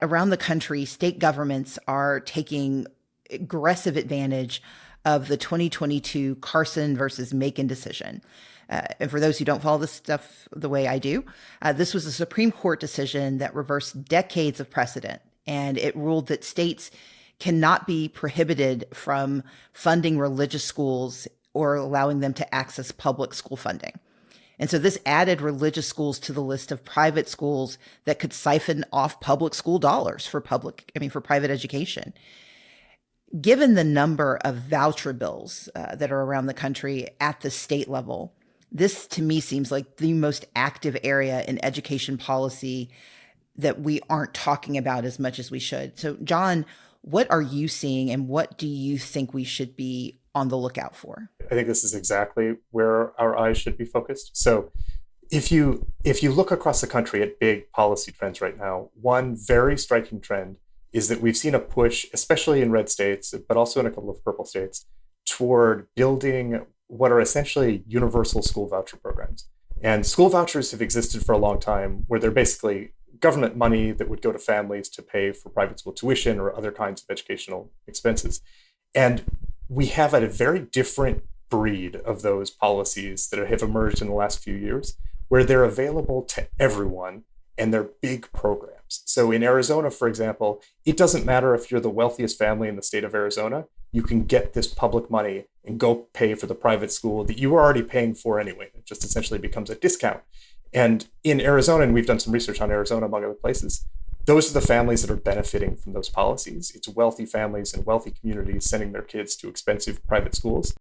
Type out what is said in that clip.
around the country, state governments are taking aggressive advantage of the 2022 Carson versus Macon decision. And for those who don't follow this stuff the way I do, this was a Supreme Court decision that reversed decades of precedent. And it ruled that states cannot be prohibited from funding religious schools or allowing them to access public school funding. And so this added religious schools to the list of private schools that could siphon off public school dollars for private education. Given the number of voucher bills that are around the country at the state level, this to me seems like the most active area in education policy that we aren't talking about as much as we should. So, Jon, what are you seeing and what do you think we should be on the lookout for? I think this is exactly where our eyes should be focused. So if you look across the country at big policy trends right now, one very striking trend is that we've seen a push, especially in red states, but also in a couple of purple states, toward building what are essentially universal school voucher programs. And school vouchers have existed for a long time, where they're basically government money that would go to families to pay for private school tuition or other kinds of educational expenses. And we have a very different breed of those policies that have emerged in the last few years, where they're available to everyone and they're big programs. So in Arizona, for example, it doesn't matter if you're the wealthiest family in the state of Arizona, you can get this public money and go pay for the private school that you were already paying for anyway. It just essentially becomes a discount. And in Arizona, and we've done some research on Arizona, among other places, those are the families that are benefiting from those policies. It's wealthy families and wealthy communities sending their kids to expensive private schools.